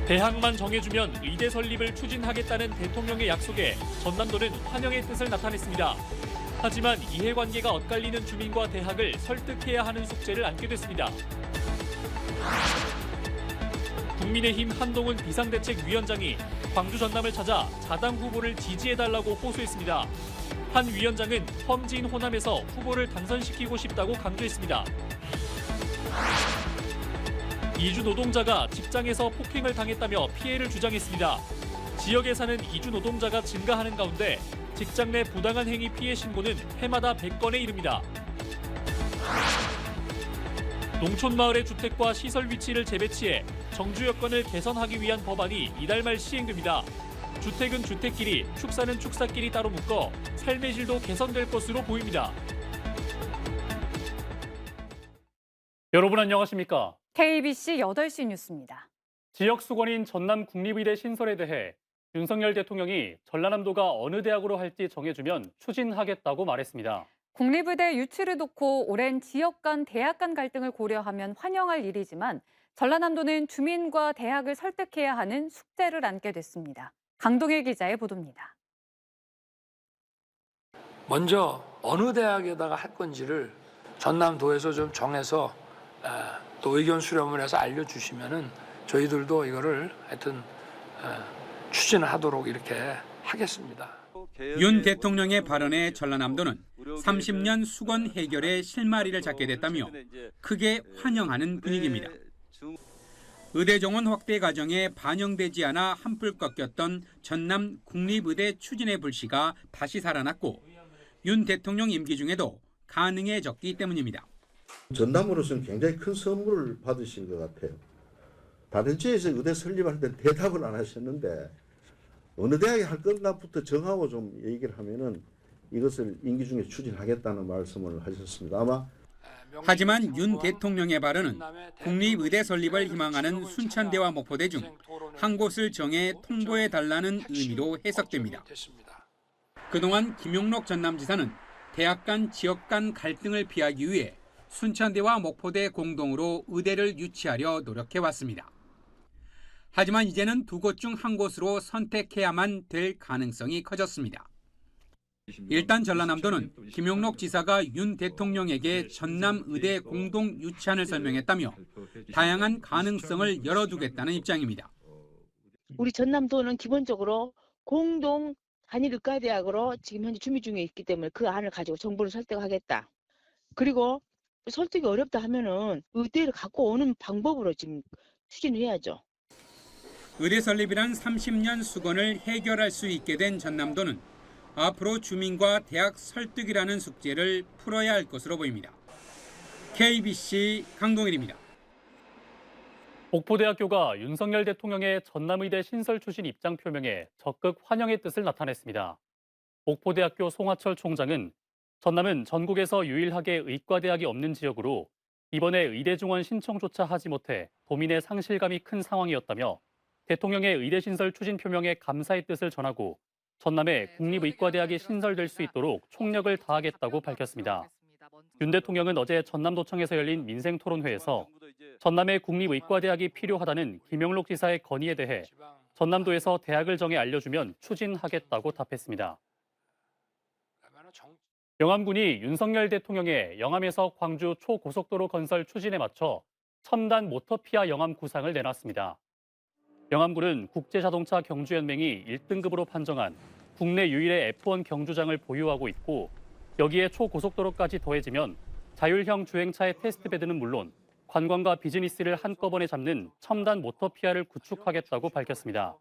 대학만 정해주면 의대 설립을 추진하겠다는 대통령의 약속에 전남도는 환영의 뜻을 나타냈습니다. 하지만 이해관계가 엇갈리는 주민과 대학을 설득해야 하는 숙제를 안게 됐습니다. 국민의힘 한동훈 비상대책위원장이 광주 전남을 찾아 자당 후보를 지지해달라고 호소했습니다. 한 위원장은 험지인 호남에서 후보를 당선시키고 싶다고 강조했습니다. 이주 노동자가 직장에서 폭행을 당했다며 피해를 주장했습니다. 지역에 사는 이주 노동자가 증가하는 가운데 직장 내 부당한 행위 피해 신고는 해마다 100건에 이릅니다. 농촌 마을의 주택과 시설 위치를 재배치해 정주 여건을 개선하기 위한 법안이 이달 말 시행됩니다. 주택은 주택끼리, 축사는 축사끼리 따로 묶어 삶의 질도 개선될 것으로 보입니다. 여러분 안녕하십니까? KBC 8시 뉴스입니다. 지역 수건인 전남 국립의대 신설에 대해 윤석열 대통령이 전라남도가 어느 대학으로 할지 정해주면 추진하겠다고 말했습니다. 국립의대 유치를 놓고 오랜 지역 간 대학 간 갈등을 고려하면 환영할 일이지만 전라남도는 주민과 대학을 설득해야 하는 숙제를 안게 됐습니다. 강동일 기자의 보도입니다. 먼저 어느 대학에다가 할 건지를 전남도에서 좀 정해서 또 의견 수렴을 해서 알려주시면은 저희들도 이거를 하여튼 추진하도록 이렇게 하겠습니다. 윤 대통령의 발언에 전라남도는 30년 수건 해결의 실마리를 잡게 됐다며 크게 환영하는 분위기입니다. 의대 정원 확대 과정에 반영되지 않아 한풀 꺾였던 전남 국립의대 추진의 불씨가 다시 살아났고 윤 대통령 임기 중에도 가능해졌기 때문입니다. 전남으로서는 굉장히 큰 선물을 받으신 것 같아요. 다른 지에서 의대 설립할 때 대답을 안 하셨는데 어느 대학에 할 건가부터 정하고 좀 얘기를 하면은 이것을 임기 중에 추진하겠다는 말씀을 하셨습니다. 아마 하지만 윤 대통령의 발언은 국립의대 설립을 희망하는 순천대와 목포대 중 한 곳을 정해 통보해달라는 의미로 해석됩니다. 그동안 김용록 전남지사는 대학 간 지역 간 갈등을 피하기 위해 순천대와 목포대 공동으로 의대를 유치하려 노력해왔습니다. 하지만 이제는 두 곳 중 한 곳으로 선택해야만 될 가능성이 커졌습니다. 일단 전라남도는 김용록 지사가 윤 대통령에게 전남의대 공동 유치안을 설명했다며 다양한 가능성을 열어두겠다는 입장입니다. 우리 전남도는 기본적으로 공동 단일 의과대학으로 지금 현재 준비 중에 있기 때문에 그 안을 가지고 정부를 설득하겠다. 그리고 설득이 어렵다 하면은 의대를 갖고 오는 방법으로 지금 추진을 해야죠. 의대 설립이란 30년 수건을 해결할 수 있게 된 전남도는 앞으로 주민과 대학 설득이라는 숙제를 풀어야 할 것으로 보입니다. KBC 강동일입니다. 목포대학교가 윤석열 대통령의 전남의대 신설 추진 입장 표명에 적극 환영의 뜻을 나타냈습니다. 목포대학교 송하철 총장은 전남은 전국에서 유일하게 의과대학이 없는 지역으로 이번에 의대 증원 신청조차 하지 못해 도민의 상실감이 큰 상황이었다며 대통령의 의대 신설 추진 표명에 감사의 뜻을 전하고 전남에 국립의과대학이 신설될 수 있도록 총력을 다하겠다고 밝혔습니다. 윤 대통령은 어제 전남도청에서 열린 민생토론회에서 전남에 국립의과대학이 필요하다는 김용록 지사의 건의에 대해 전남도에서 대학을 정해 알려주면 추진하겠다고 답했습니다. 영암군이 윤석열 대통령의 영암에서 광주 초고속도로 건설 추진에 맞춰 첨단 모터피아 영암 구상을 내놨습니다. 영암군은 국제자동차 경주연맹이 1등급으로 판정한 국내 유일의 F1 경주장을 보유하고 있고 여기에 초고속도로까지 더해지면 자율형 주행차의 테스트베드는 물론 관광과 비즈니스를 한꺼번에 잡는 첨단 모터피아를 구축하겠다고 밝혔습니다.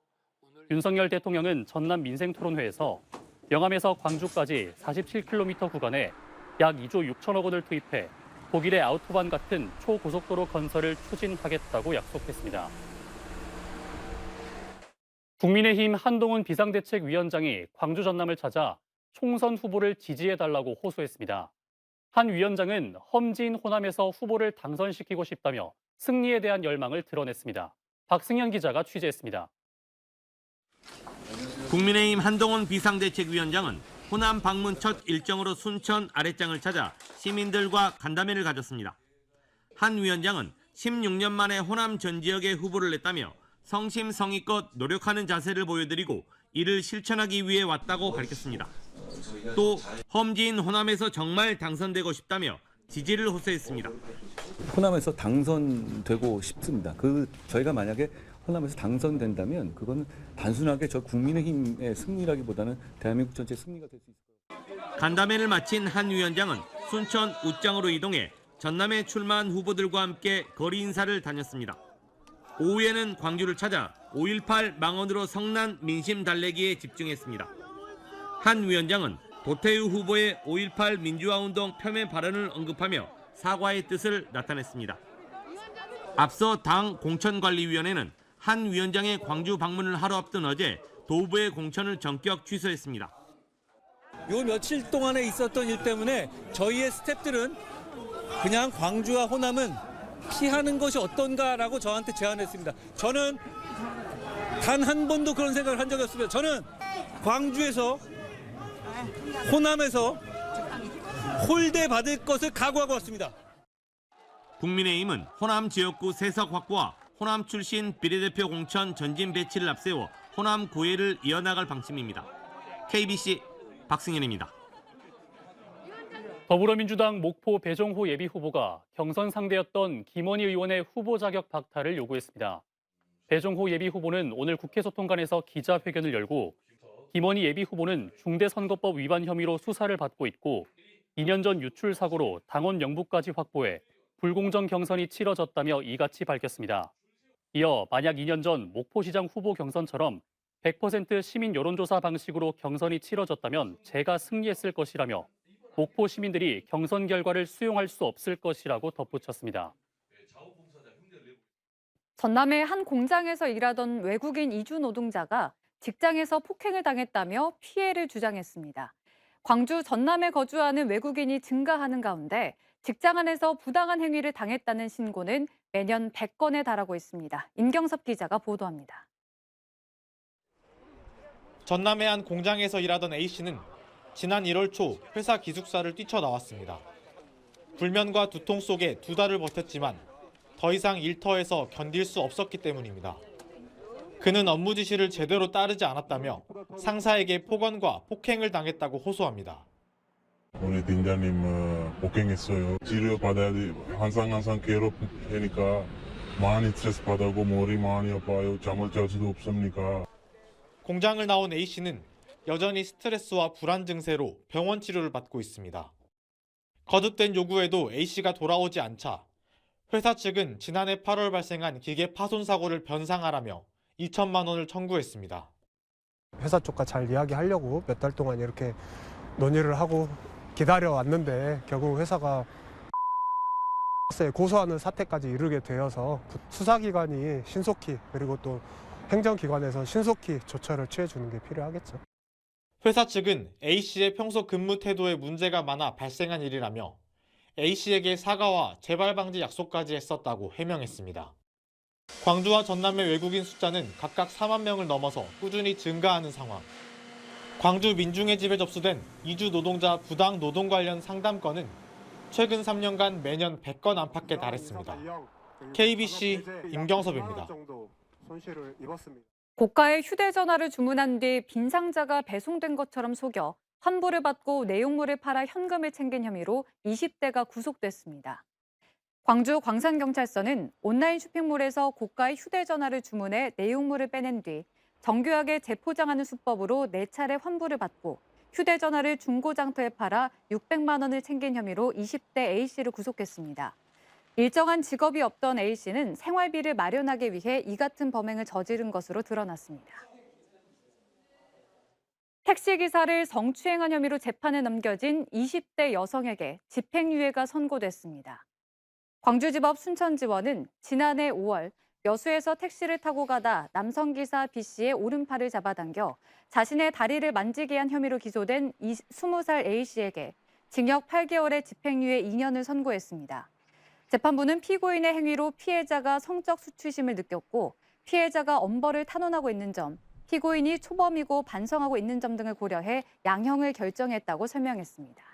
윤석열 대통령은 전남 민생토론회에서 영암에서 광주까지 47km 구간에 약 2조 6천억 원을 투입해 독일의 아우토반 같은 초고속도로 건설을 추진하겠다고 약속했습니다. 국민의힘 한동훈 비상대책위원장이 광주 전남을 찾아 총선 후보를 지지해달라고 호소했습니다. 한 위원장은 험지인 호남에서 후보를 당선시키고 싶다며 승리에 대한 열망을 드러냈습니다. 박승현 기자가 취재했습니다. 국민의힘 한동훈 비상대책위원장은 호남 방문 첫 일정으로 순천 아랫장을 찾아 시민들과 간담회를 가졌습니다. 한 위원장은 16년 만에 호남 전 지역에 후보를 냈다며 성심성의껏 노력하는 자세를 보여드리고 이를 실천하기 위해 왔다고 밝혔습니다. 또 험지인 호남에서 정말 당선되고 싶다며 지지를 호소했습니다. 호남에서 당선되고 싶습니다. 저희가 만약에 호남에서 당선된다면 그건 단순하게 저 국민의힘의 승리라기보다는 대한민국 전체 승리가 될 수 있을 거예요. 간담회를 마친 한 위원장은 순천 웃장으로 이동해 전남에 출마한 후보들과 함께 거리 인사를 다녔습니다. 오후에는 광주를 찾아 5.18 망언으로 성난 민심 달래기에 집중했습니다. 한 위원장은 도태우 후보의 5.18 민주화운동 폄훼 발언을 언급하며 사과의 뜻을 나타냈습니다. 앞서 당 공천관리위원회는 한 위원장의 광주 방문을 하루 앞둔 어제 도부의 공천을 전격 취소했습니다. 요 며칠 동안에 있었던 일 때문에 저희의 스태프들은 그냥 광주와 호남은 피하는 것이 어떤가라고 저한테 제안했습니다. 저는 단 한 번도 그런 생각을 한 적이 없습니다. 저는 광주에서 호남에서 홀대 받을 것을 각오하고 왔습니다. 국민의힘은 호남 지역구 세석 확보와 호남 출신 비례대표 공천 전진 배치를 앞세워 호남 구애를 이어나갈 방침입니다. KBC 박승현입니다. 더불어민주당 목포 배종호 예비후보가 경선 상대였던 김원희 의원의 후보 자격 박탈을 요구했습니다. 배종호 예비후보는 오늘 국회 소통관에서 기자회견을 열고 김원희 예비후보는 중대선거법 위반 혐의로 수사를 받고 있고 2년 전 유출 사고로 당원 명부까지 확보해 불공정 경선이 치러졌다며 이같이 밝혔습니다. 이어 만약 2년 전 목포시장 후보 경선처럼 100% 시민 여론조사 방식으로 경선이 치러졌다면 제가 승리했을 것이라며 목포 시민들이 경선 결과를 수용할 수 없을 것이라고 덧붙였습니다. 전남의 한 공장에서 일하던 외국인 이주 노동자가 직장에서 폭행을 당했다며 피해를 주장했습니다. 광주 전남에 거주하는 외국인이 증가하는 가운데 직장 안에서 부당한 행위를 당했다는 신고는 매년 100건에 달하고 있습니다. 임경섭 기자가 보도합니다. 전남의 한 공장에서 일하던 A씨는 지난 1월 초 회사 기숙사를 뛰쳐나왔습니다. 불면과 두통 속에 2달을 버텼지만 더 이상 일터에서 견딜 수 없었기 때문입니다. 그는 업무 지시를 제대로 따르지 않았다며 상사에게 폭언과 폭행을 당했다고 호소합니다. 우리 팀장님 폭행했어요. 치료받아야 돼. 항상 괴롭히니까 많이 스트레스 받고 머리 많이 아파요. 잠을 잘 수도 없습니까? 공장을 나온 A씨는 여전히 스트레스와 불안 증세로 병원 치료를 받고 있습니다. 거듭된 요구에도 A씨가 돌아오지 않자 회사 측은 지난해 8월 발생한 기계 파손 사고를 변상하라며 2천만 원을 청구했습니다. 회사 쪽과 잘 이야기하려고 몇 달 동안 이렇게 논의를 하고 기다려왔는데 결국 회사가 고소하는 사태까지 이르게 되어서 수사기관이 신속히 그리고 또 행정기관에서 신속히 조처를 취해주는 게 필요하겠죠. 회사 측은 A씨의 평소 근무 태도에 문제가 많아 발생한 일이라며 A씨에게 사과와 재발 방지 약속까지 했었다고 해명했습니다. 광주와 전남의 외국인 숫자는 각각 4만 명을 넘어서 꾸준히 증가하는 상황. 광주 민중의 집에 접수된 이주 노동자 부당 노동 관련 상담건은 최근 3년간 매년 100건 안팎에 달했습니다. KBC 임경섭입니다. 고가의 휴대전화를 주문한 뒤 빈 상자가 배송된 것처럼 속여 환불을 받고 내용물을 팔아 현금을 챙긴 혐의로 20대가 구속됐습니다. 광주 광산경찰서는 온라인 쇼핑몰에서 고가의 휴대전화를 주문해 내용물을 빼낸 뒤 정교하게 재포장하는 수법으로 4차례 환불을 받고 휴대전화를 중고장터에 팔아 600만 원을 챙긴 혐의로 20대 A씨를 구속했습니다. 일정한 직업이 없던 A씨는 생활비를 마련하기 위해 이 같은 범행을 저지른 것으로 드러났습니다. 택시기사를 성추행한 혐의로 재판에 넘겨진 20대 여성에게 집행유예가 선고됐습니다. 광주지법 순천지원은 지난해 5월 여수에서 택시를 타고 가다 남성기사 B씨의 오른팔을 잡아당겨 자신의 다리를 만지게 한 혐의로 기소된 20살 A씨에게 징역 8개월의 집행유예 2년을 선고했습니다. 재판부는 피고인의 행위로 피해자가 성적 수치심을 느꼈고 피해자가 엄벌을 탄원하고 있는 점, 피고인이 초범이고 반성하고 있는 점 등을 고려해 양형을 결정했다고 설명했습니다.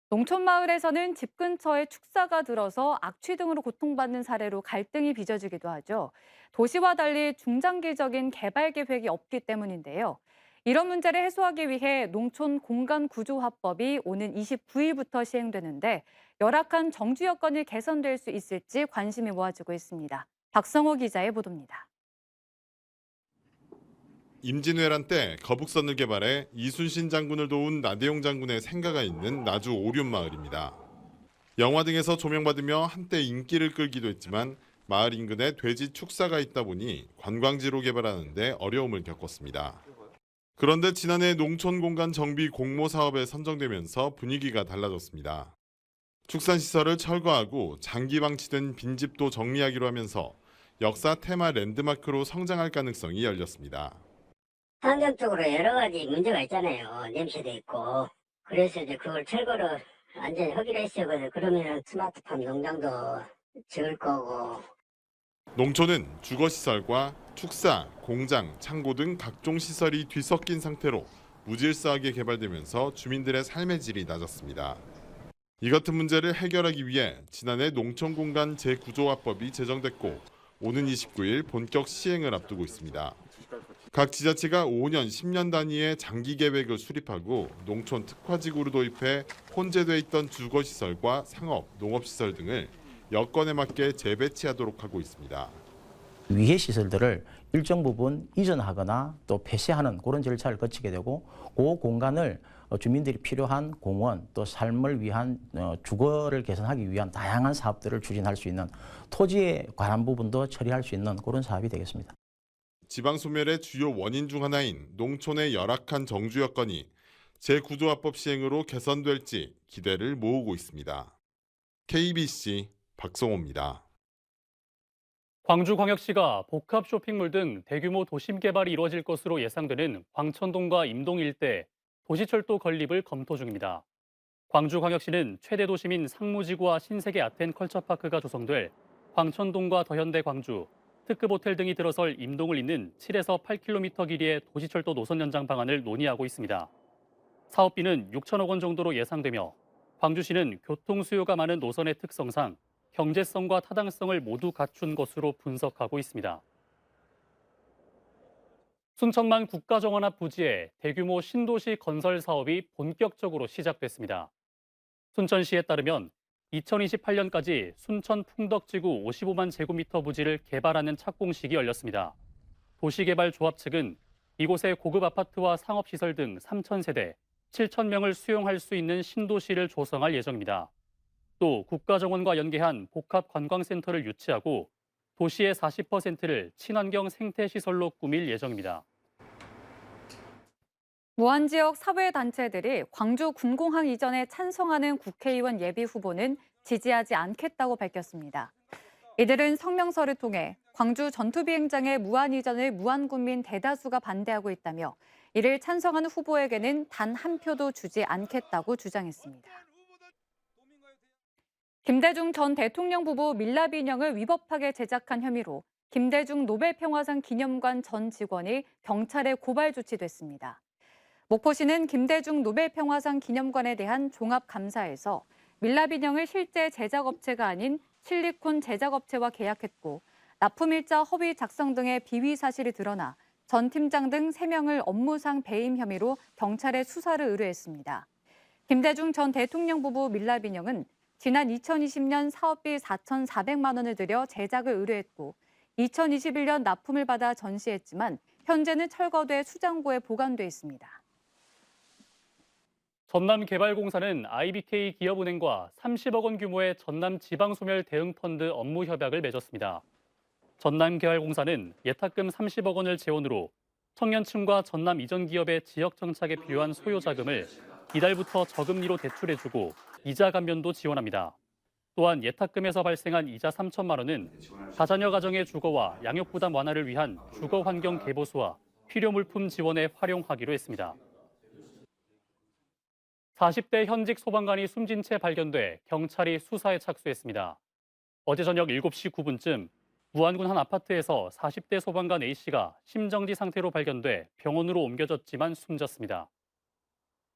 농촌 마을에서는 집 근처에 축사가 들어서 악취 등으로 고통받는 사례로 갈등이 빚어지기도 하죠. 도시와 달리 중장기적인 개발 계획이 없기 때문인데요. 이런 문제를 해소하기 위해 농촌 공간 구조 화법이 오는 29일부터 시행되는데 열악한 정주 여건이 개선될 수 있을지 관심이 모아지고 있습니다. 박성호 기자의 보도입니다. 임진왜란 때 거북선을 개발해 이순신 장군을 도운 나대용 장군의 생가가 있는 나주 오륜마을입니다. 영화 등에서 조명받으며 한때 인기를 끌기도 했지만 마을 인근에 돼지 축사가 있다 보니 관광지로 개발하는 데 어려움을 겪었습니다. 그런데 지난해 농촌공간 정비 공모 사업에 선정되면서 분위기가 달라졌습니다. 축산시설을 철거하고 장기 방치된 빈집도 정리하기로 하면서 역사 테마 랜드마크로 성장할 가능성이 열렸습니다. 환경적으로 여러 가지 문제가 있잖아요. 냄새도 있고. 그래서 이제 그걸 철거를 완전히 하기로 했어요. 그러면 스마트팜 농장도 지을 거고. 농촌은 주거시설과 축사, 공장, 창고 등 각종 시설이 뒤섞인 상태로 무질서하게 개발되면서 주민들의 삶의 질이 낮았습니다. 이 같은 문제를 해결하기 위해 지난해 농촌공간 재구조화법이 제정됐고 오는 29일 본격 시행을 앞두고 있습니다. 각 지자체가 5년, 10년 단위의 장기 계획을 수립하고 농촌 특화지구로 도입해 혼재돼 있던 주거시설과 상업, 농업시설 등을 여건에 맞게 재배치하도록 하고 있습니다. 위해 시설들을 일정 부분 이전하거나 또 폐쇄하는 그런 절차를 거치게 되고 그 공간을 주민들이 필요한 공원 또 삶을 위한 주거를 개선하기 위한 다양한 사업들을 추진할 수 있는 토지에 관한 부분도 처리할 수 있는 그런 사업이 되겠습니다. 지방 소멸의 주요 원인 중 하나인 농촌의 열악한 정주 여건이 재구조화법 시행으로 개선될지 기대를 모으고 있습니다. KBC 박성호입니다. 광주광역시가 복합 쇼핑몰 등 대규모 도심 개발이 이루어질 것으로 예상되는 광천동과 임동 일대 도시철도 건립을 검토 중입니다. 광주광역시는 최대 도심인 상무지구와 신세계 아텐 컬처파크가 조성될 광천동과 더현대 광주, 특급 호텔 등이 들어설 임동을 잇는 7에서 8km 길이의 도시철도 노선 연장 방안을 논의하고 있습니다. 사업비는 6천억 원 정도로 예상되며 광주시는 교통 수요가 많은 노선의 특성상 경제성과 타당성을 모두 갖춘 것으로 분석하고 있습니다. 순천만 국가정원 앞 부지에 대규모 신도시 건설 사업이 본격적으로 시작됐습니다. 순천시에 따르면 2028년까지 순천 풍덕지구 55만 제곱미터 부지를 개발하는 착공식이 열렸습니다. 도시개발조합 측은 이곳에 고급 아파트와 상업시설 등 3,000세대, 7,000명을 수용할 수 있는 신도시를 조성할 예정입니다. 또 국가정원과 연계한 복합관광센터를 유치하고 도시의 40%를 친환경 생태시설로 꾸밀 예정입니다. 무안지역 사회단체들이 광주 군공항 이전에 찬성하는 국회의원 예비 후보는 지지하지 않겠다고 밝혔습니다. 이들은 성명서를 통해 광주 전투비행장의 무안 이전을 무안군민 대다수가 반대하고 있다며 이를 찬성하는 후보에게는 단 한 표도 주지 않겠다고 주장했습니다. 김대중 전 대통령 부부 밀랍 인형을 위법하게 제작한 혐의로 김대중 노벨평화상 기념관 전 직원이 경찰에 고발 조치됐습니다. 목포시는 김대중 노벨평화상 기념관에 대한 종합감사에서 밀랍 인형을 실제 제작업체가 아닌 실리콘 제작업체와 계약했고 납품일자 허위 작성 등의 비위 사실이 드러나 전 팀장 등 3명을 업무상 배임 혐의로 경찰에 수사를 의뢰했습니다. 김대중 전 대통령 부부 밀랍 인형은 지난 2020년 사업비 4,400만 원을 들여 제작을 의뢰했고 2021년 납품을 받아 전시했지만 현재는 철거돼 수장고에 보관돼 있습니다. 전남개발공사는 IBK 기업은행과 30억 원 규모의 전남지방소멸 대응펀드 업무 협약을 맺었습니다. 전남개발공사는 예탁금 30억 원을 재원으로 청년층과 전남 이전 기업의 지역 정착에 필요한 소요 자금을 이달부터 저금리로 대출해주고 이자 감면도 지원합니다. 또한 예탁금에서 발생한 이자 3천만 원은 다자녀 가정의 주거와 양육 부담 완화를 위한 주거 환경 개보수와 필요 물품 지원에 활용하기로 했습니다. 40대 현직 소방관이 숨진 채 발견돼 경찰이 수사에 착수했습니다. 어제 저녁 7시 9분쯤 무안군 한 아파트에서 40대 소방관 A씨가 심정지 상태로 발견돼 병원으로 옮겨졌지만 숨졌습니다.